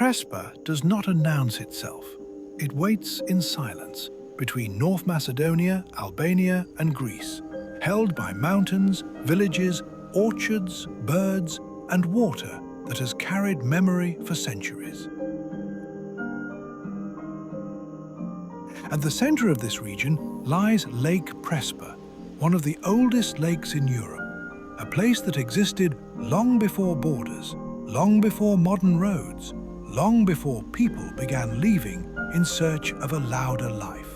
Prespa does not announce itself. It waits in silence between North Macedonia, Albania, and Greece, held by mountains, villages, orchards, birds, and water that has carried memory for centuries. At the center of this region lies Lake Prespa, one of the oldest lakes in Europe, a place that existed long before borders, long before modern roads, long before people began leaving in search of a louder life.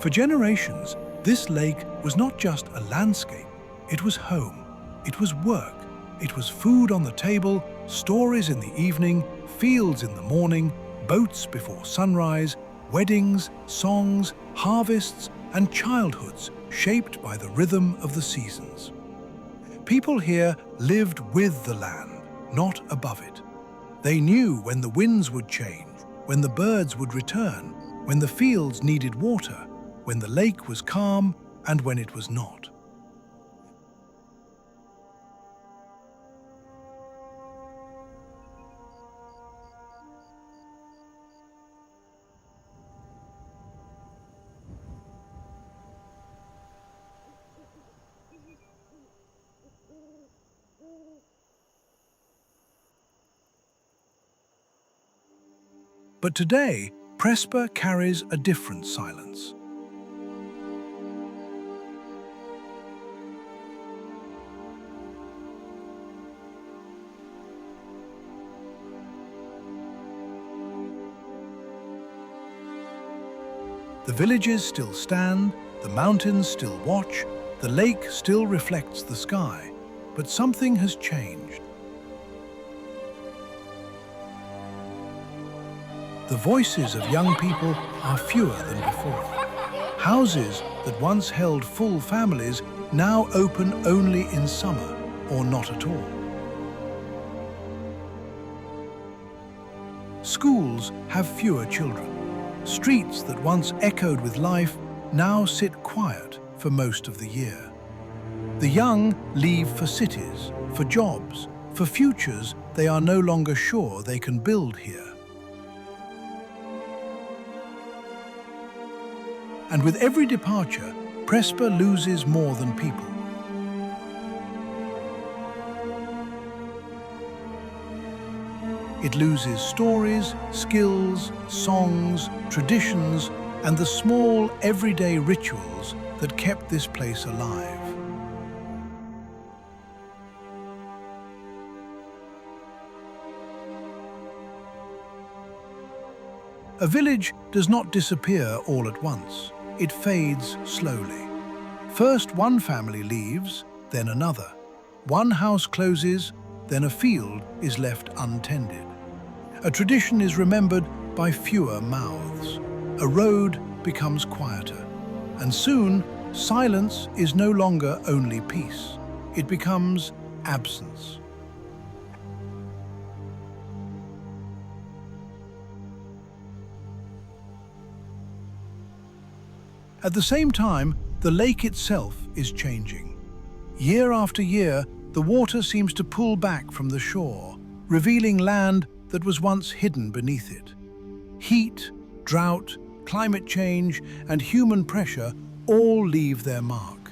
For generations, this lake was not just a landscape, it was home, it was work, it was food on the table, stories in the evening, fields in the morning, boats before sunrise, weddings, songs, harvests, and childhoods shaped by the rhythm of the seasons. People here lived with the land, not above it. They knew when the winds would change, when the birds would return, when the fields needed water, when the lake was calm and when it was not. But today, Prespa carries a different silence. The villages still stand, the mountains still watch, the lake still reflects the sky, but something has changed. The voices of young people are fewer than before. Houses that once held full families now open only in summer or not at all. Schools have fewer children. Streets that once echoed with life now sit quiet for most of the year. The young leave for cities, for jobs, for futures they are no longer sure they can build here. And with every departure, Prespa loses more than people. It loses stories, skills, songs, traditions, and the small, everyday rituals that kept this place alive. A village does not disappear all at once. It fades slowly. First one family leaves, then another. One house closes, then a field is left untended. A tradition is remembered by fewer mouths. A road becomes quieter. And soon, silence is no longer only peace. It becomes absence. At the same time, the lake itself is changing. Year after year, the water seems to pull back from the shore, revealing land that was once hidden beneath it. Heat, drought, climate change, and human pressure all leave their mark.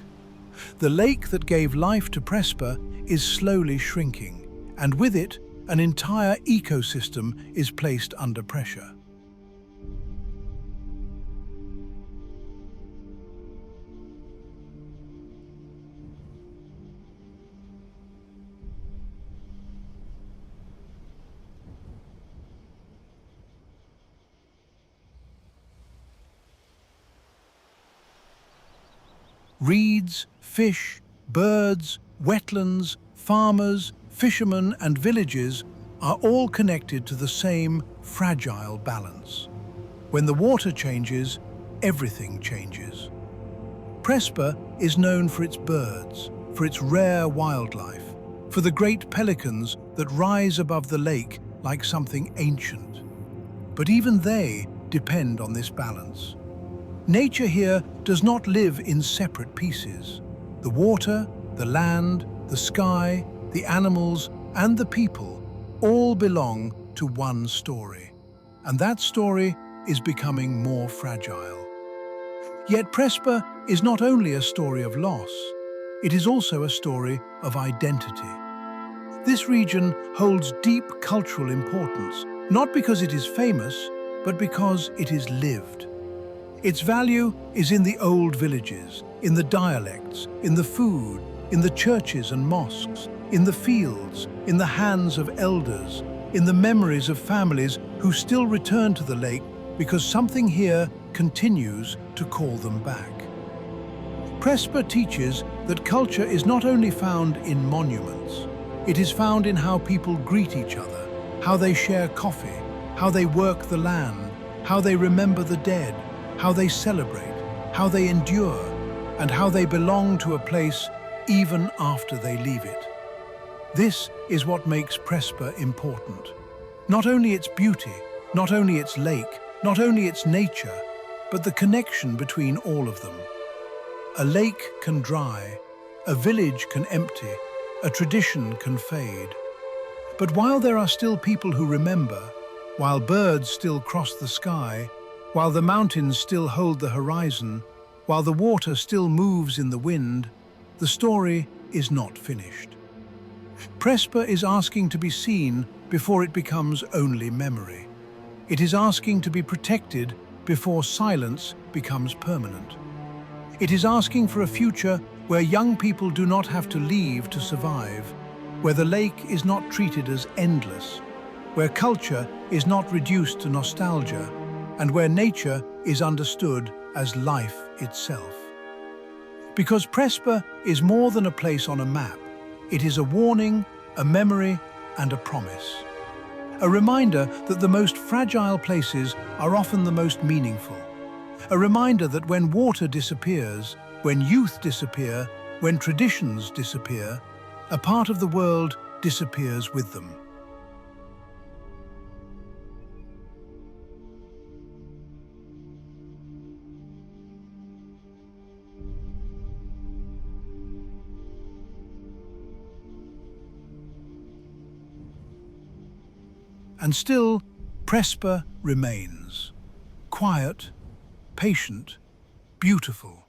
The lake that gave life to Prespa is slowly shrinking, and with it, an entire ecosystem is placed under pressure. Reeds, fish, birds, wetlands, farmers, fishermen, and villages are all connected to the same fragile balance. When the water changes, everything changes. Prespa is known for its birds, for its rare wildlife, for the great pelicans that rise above the lake like something ancient. But even they depend on this balance. Nature here does not live in separate pieces. The water, the land, the sky, the animals, and the people all belong to one story. And that story is becoming more fragile. Yet Prespa is not only a story of loss, it is also a story of identity. This region holds deep cultural importance, not because it is famous, but because it is lived. Its value is in the old villages, in the dialects, in the food, in the churches and mosques, in the fields, in the hands of elders, in the memories of families who still return to the lake because something here continues to call them back. Prespa teaches that culture is not only found in monuments, it is found in how people greet each other, how they share coffee, how they work the land, how they remember the dead, how they celebrate, how they endure, and how they belong to a place even after they leave it. This is what makes Prespa important. Not only its beauty, not only its lake, not only its nature, but the connection between all of them. A lake can dry, a village can empty, a tradition can fade. But while there are still people who remember, while birds still cross the sky, while the mountains still hold the horizon, while the water still moves in the wind, the story is not finished. Prespa is asking to be seen before it becomes only memory. It is asking to be protected before silence becomes permanent. It is asking for a future where young people do not have to leave to survive, where the lake is not treated as endless, where culture is not reduced to nostalgia, and where nature is understood as life itself. Because Prespa is more than a place on a map, it is a warning, a memory, and a promise. A reminder that the most fragile places are often the most meaningful. A reminder that when water disappears, when youth disappear, when traditions disappear, a part of the world disappears with them. And still, Prespa remains. Quiet, patient, beautiful.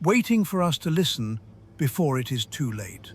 Waiting for us to listen before it is too late.